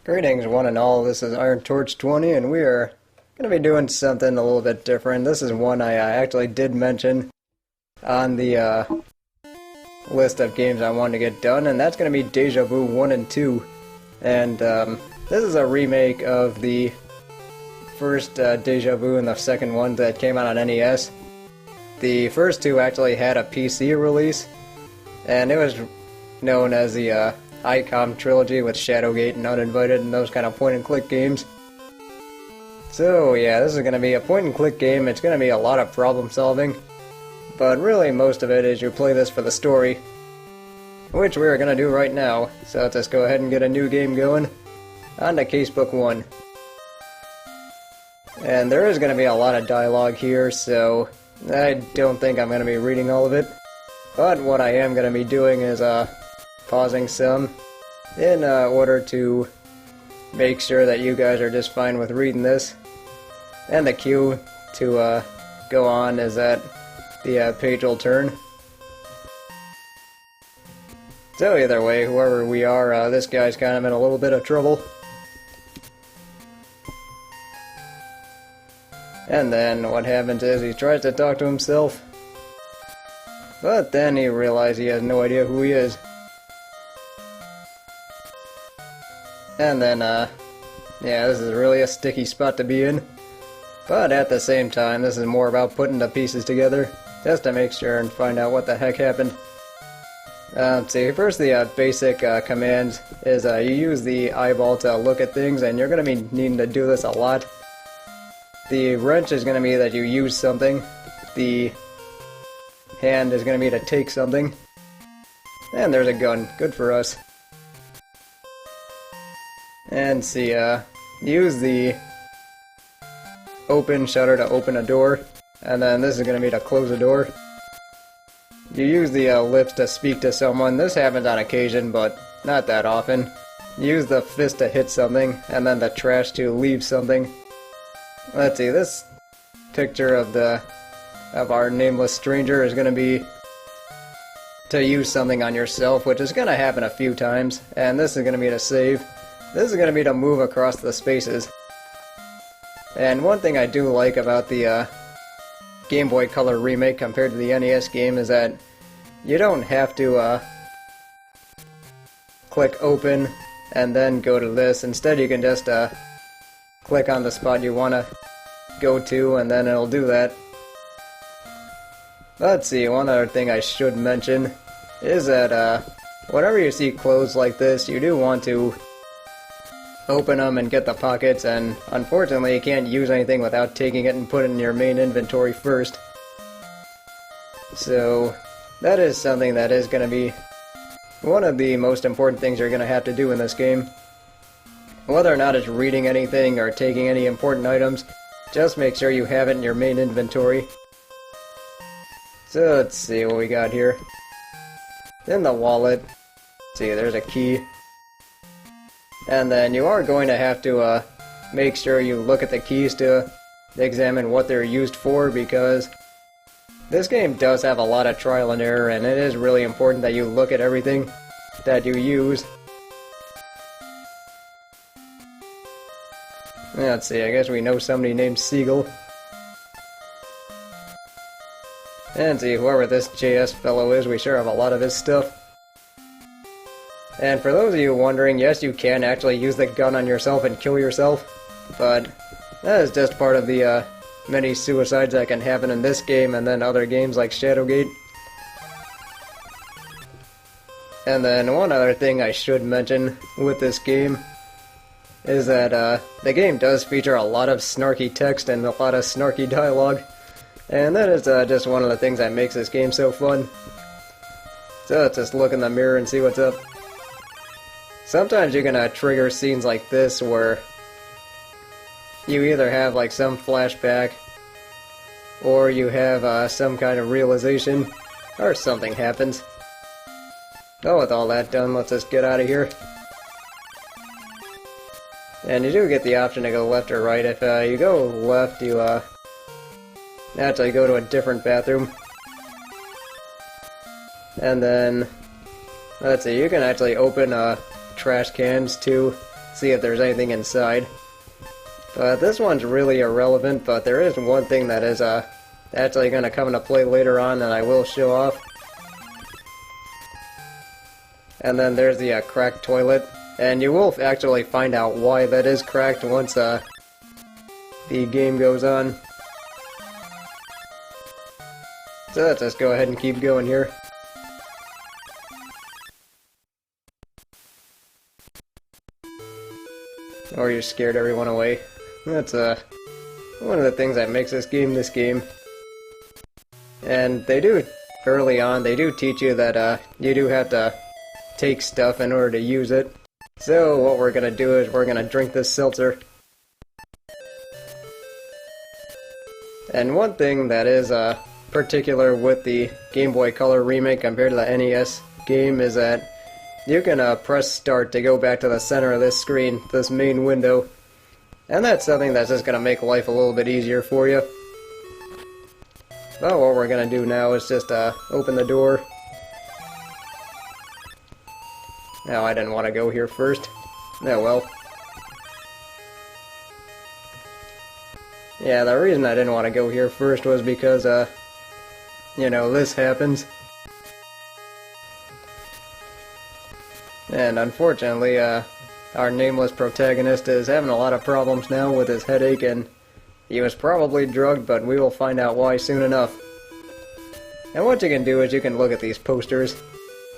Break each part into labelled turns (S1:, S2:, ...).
S1: Greetings one and all, this is Iron Torch 20 and we are going to be doing something a little bit different. This is one I actually did mention on the list of games I wanted to get done, and that's going to be Deja Vu 1 and 2. And this is a remake of the first Deja Vu and the second one that came out on NES. The first two actually had a PC release, and it was known as the ICOM trilogy with Shadowgate and Uninvited and those kind of point-and-click games. So yeah, this is going to be a point-and-click game. It's going to be a lot of problem-solving, but really most of it is you play this for the story, which we are going to do right now. So let's just go ahead and get a new game going. On to Casebook I. And there is going to be a lot of dialogue here, so I don't think I'm going to be reading all of it. But what I am going to be doing is pausing some in order to make sure that you guys are just fine with reading this. And the cue to go on is that the page will turn. So either way, whoever we are, this guy's kind of in a little bit of trouble. And then what happens is he tries to talk to himself, but then he realizes he has no idea who he is. And then, yeah, this is really a sticky spot to be in. But at the same time, this is more about putting the pieces together, just to make sure and find out what the heck happened. Let's see, first the basic command is you use the eyeball to look at things, and you're going to be needing to do this a lot. The wrench is going to be that you use something. The hand is going to be to take something. And there's a gun. Good for us. And see, use the open shutter to open a door. And then this is going to be to close a door. You use the lips to speak to someone. This happens on occasion, but not that often. Use the fist to hit something, and then the trash to leave something. Let's see, this picture of our nameless stranger is going to be to use something on yourself, which is going to happen a few times. And this is going to be to save. This is going to be to move across the spaces. And one thing I do like about the Game Boy Color remake compared to the NES game is that you don't have to click open and then go to this. Instead you can just click on the spot you want to go to, and then it'll do that. Let's see, one other thing I should mention is that whenever you see clothes like this, you do want to open them and get the pockets, and unfortunately you can't use anything without taking it and putting it in your main inventory first. So that is something that is going to be one of the most important things you're going to have to do in this game. Whether or not it's reading anything or taking any important items, just make sure you have it in your main inventory. So let's see what we got here. In the wallet, see, there's a key. And then you are going to have to make sure you look at the keys to examine what they're used for, because this game does have a lot of trial and error, and it is really important that you look at everything that you use. Let's see, I guess we know somebody named Siegel. And see, whoever this JS fellow is, we sure have a lot of his stuff. And for those of you wondering, yes, you can actually use the gun on yourself and kill yourself, but that is just part of the many suicides that can happen in this game and then other games like Shadowgate. And then one other thing I should mention with this game is that the game does feature a lot of snarky text and a lot of snarky dialogue, and that is just one of the things that makes this game so fun. So let's just look in the mirror and see what's up. Sometimes you're gonna trigger scenes like this where you either have like some flashback or you have some kind of realization or something happens. Oh, with all that done, let's just get out of here. And you do get the option to go left or right. If you go left, you actually go to a different bathroom. And then, let's see, you can actually open trash cans to see if there's anything inside. But this one's really irrelevant, but there is one thing that is actually going to come into play later on that I will show off. And then there's the cracked toilet, and you will actually find out why that is cracked once the game goes on. So let's just go ahead and keep going here. Or you scared everyone away. That's one of the things that makes this game. And they do, early on, they do teach you that you do have to take stuff in order to use it. So what we're gonna do is we're gonna drink this seltzer. And one thing that is particular with the Game Boy Color remake compared to the NES game is that you can press start to go back to the center of this screen, this main window. And that's something that's just gonna make life a little bit easier for you. But what we're gonna do now is just open the door. Now, I didn't want to go here first. Oh well. Yeah, the reason I didn't want to go here first was because, you know, this happens. And unfortunately, our nameless protagonist is having a lot of problems now with his headache, and he was probably drugged, but we will find out why soon enough. And what you can do is you can look at these posters.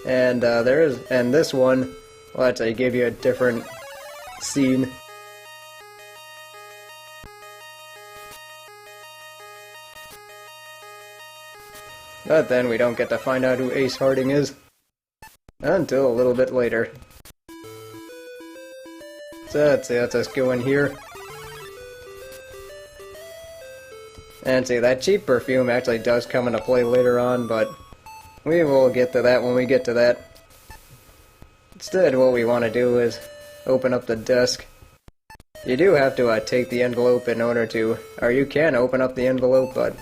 S1: And and this one will actually give you a different scene. But then we don't get to find out who Ace Harding is until a little bit later. So let's see, let's just go in here. And see, that cheap perfume actually does come into play later on, but we will get to that when we get to that. Instead, what we want to do is open up the desk. You do have to take the envelope in order to, or you can open up the envelope, but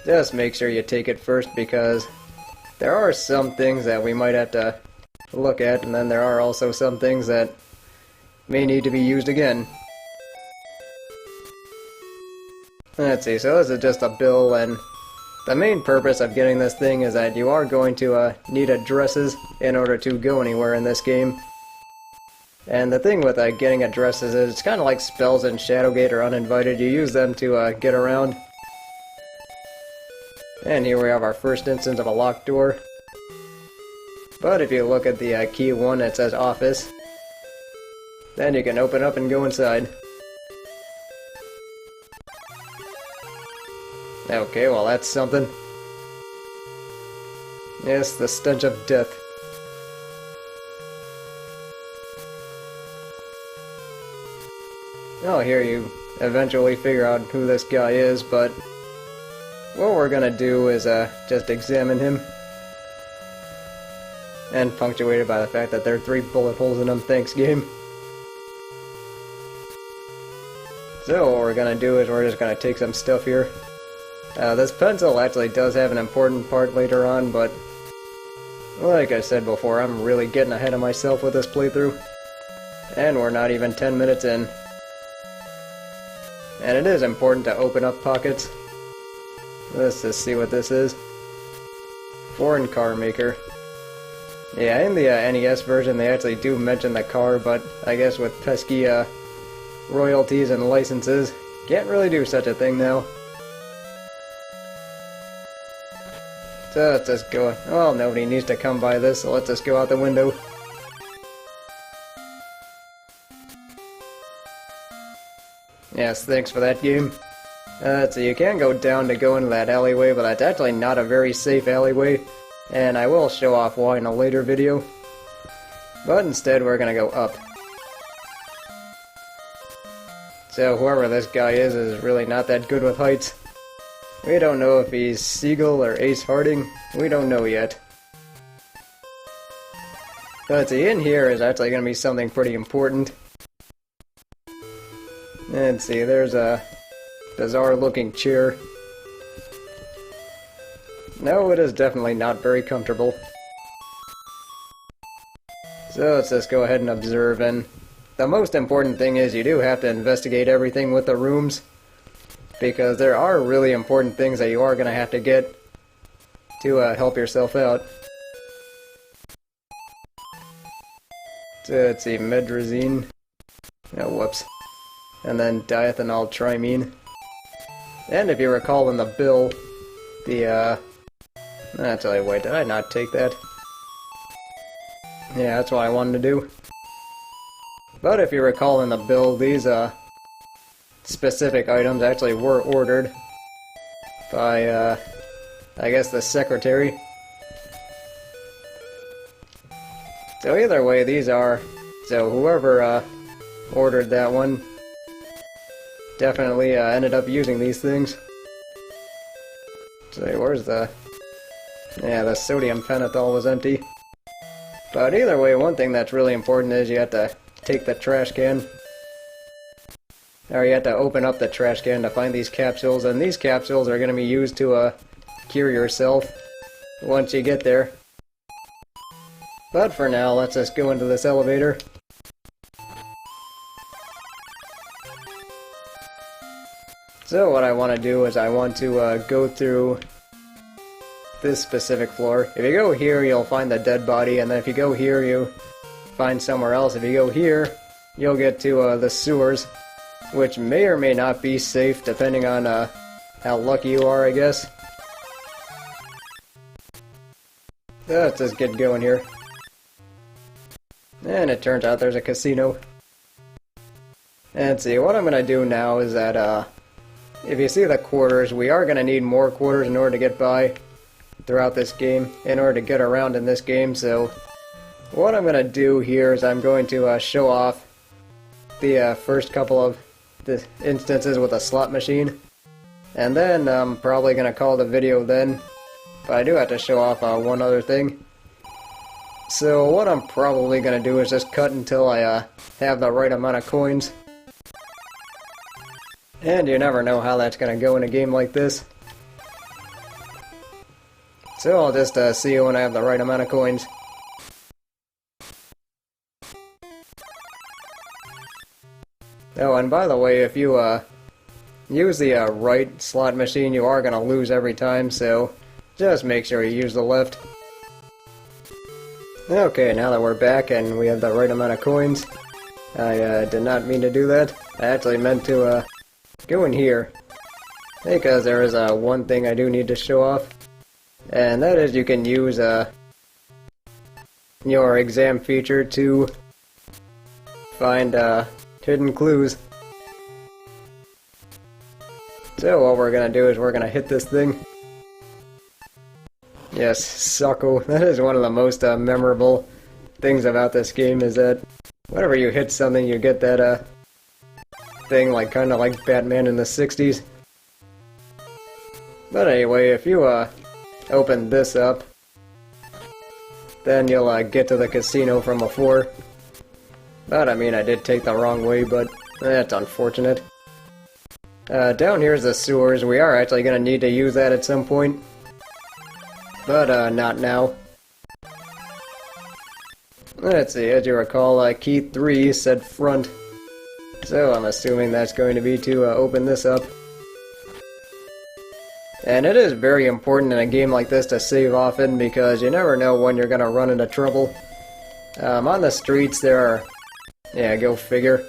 S1: just make sure you take it first, because there are some things that we might have to look at, and then there are also some things that may need to be used again. Let's see, so this is just a bill, and the main purpose of getting this thing is that you are going to need addresses in order to go anywhere in this game. And the thing with getting addresses is it's kind of like spells in Shadowgate or Uninvited. You use them to get around. And here we have our first instance of a locked door. But if you look at the key one, it says office. Then you can open up and go inside. Okay, well that's something. Yes, the stench of death. Oh, here you eventually figure out who this guy is, but what we're gonna do is just examine him. And punctuated by the fact that there are 3 bullet holes in him, thanks game. So what we're gonna do is we're just gonna take some stuff here. This pencil actually does have an important part later on, but like I said before, I'm really getting ahead of myself with this playthrough. And we're not even 10 minutes in. And it is important to open up pockets. Let's just see what this is. Foreign car maker. Yeah, in the NES version they actually do mention the car, but I guess with pesky royalties and licenses, can't really do such a thing now. So let's just go. Well, nobody needs to come by this, so let's just go out the window. Yes, thanks for that game. So you can go down to go into that alleyway, but that's actually not a very safe alleyway, and I will show off why in a later video. But instead we're gonna go up. So whoever this guy is really not that good with heights. We don't know if he's Siegel or Ace Harding. We don't know yet. But see, in here is actually going to be something pretty important. And see, there's a bizarre looking chair. No, it is definitely not very comfortable. So let's just go ahead and observe, and the most important thing is you do have to investigate everything with the rooms, because there are really important things that you are going to have to get to help yourself out. So let's see, medrazine. Oh, whoops. And then diethanol trimine. And if you recall in the bill, the, actually, wait, did I not take that? Yeah, that's what I wanted to do. But if you recall in the bill, these, specific items actually were ordered by, I guess the secretary. So either way, these are... So whoever, ordered that one definitely, ended up using these things. So where's the... Yeah, the sodium phenethol was empty. But either way, one thing that's really important is you have to take the trash can. Or you have to open up the trash can to find these capsules, and these capsules are going to be used to, cure yourself once you get there. But for now, let's just go into this elevator. So what I want to do is I want to go through this specific floor. If you go here, you'll find the dead body, and then if you go here, you find somewhere else. If you go here, you'll get to the sewers, which may or may not be safe, depending on how lucky you are, I guess. Let's just get going here. And it turns out there's a casino. And let's see, what I'm going to do now is that, if you see the quarters, we are going to need more quarters in order to get by throughout this game, in order to get around in this game, so what I'm going to do here is I'm going to show off the first couple of the instances with a slot machine, and then I'm probably going to call the video then, but I do have to show off one other thing. So what I'm probably going to do is just cut until I have the right amount of coins. And you never know how that's going to go in a game like this. So I'll just see you when I have the right amount of coins. Oh, and by the way, if you use the right slot machine, you are going to lose every time, so just make sure you use the left. Okay, now that we're back and we have the right amount of coins, I did not mean to do that. I actually meant to go in here, because there is one thing I do need to show off, and that is you can use your exam feature to find hidden clues. So what we're gonna do is we're gonna hit this thing. Yes, Suckle. That is one of the most memorable things about this game, is that whenever you hit something you get that thing, like kinda like Batman in the 60s. But anyway, if you open this up, then you'll get to the casino from before. But I mean, I did take the wrong way, but that's unfortunate. Down here is the sewers. We are actually going to need to use that at some point, but not now. Let's see, as you recall, key 3 said front, so I'm assuming that's going to be to open this up. And it is very important in a game like this to save often, because you never know when you're going to run into trouble. On the streets there are... Yeah, go figure.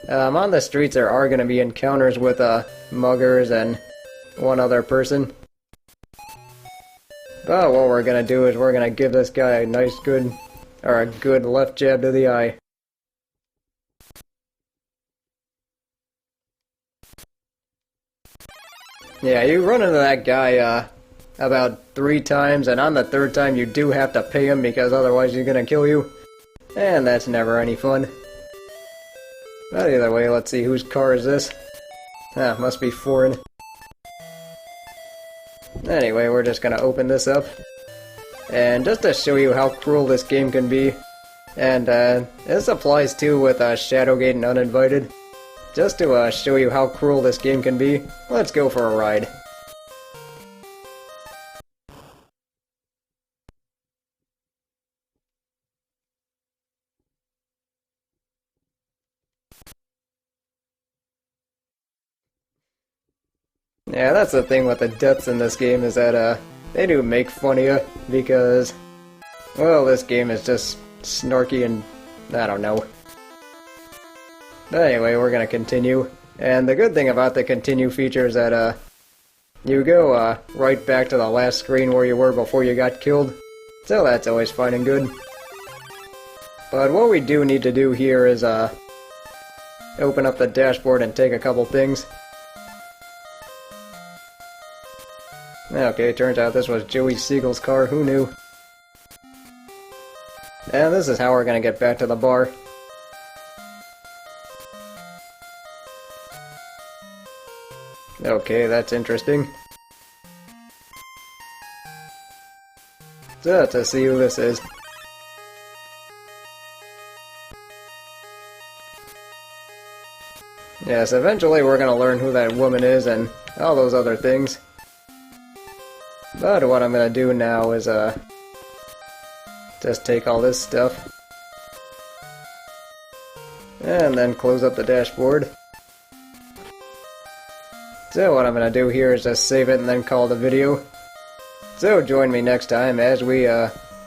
S1: On the streets there are going to be encounters with muggers and one other person. But what we're going to do is we're going to give this guy a nice good... or a good left jab to the eye. Yeah, you run into that guy about 3 times, and on the 3rd time you do have to pay him, because otherwise he's gonna kill you. And that's never any fun. But either way, let's see, whose car is this? Ah, must be foreign. Anyway, we're just gonna open this up. And just to show you how cruel this game can be, and this applies too with Shadowgate and Uninvited. Just to show you how cruel this game can be, let's go for a ride. Yeah, that's the thing with the deaths in this game, is that they do make fun of you, because, well, this game is just snarky and I don't know. But anyway, we're gonna continue. And the good thing about the continue feature is that you go right back to the last screen where you were before you got killed. So that's always fun and good. But what we do need to do here is open up the dashboard and take a couple things. Okay, turns out this was Joey Siegel's car, who knew? And this is how we're gonna get back to the bar. Okay, that's interesting. So, to see who this is. Yes, eventually we're gonna learn who that woman is and all those other things. But what I'm gonna do now is, just take all this stuff. And then close up the dashboard. So what I'm gonna do here is just save it and then call the video. So join me next time as we,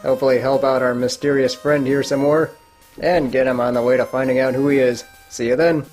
S1: hopefully help out our mysterious friend here some more, and get him on the way to finding out who he is. See you then!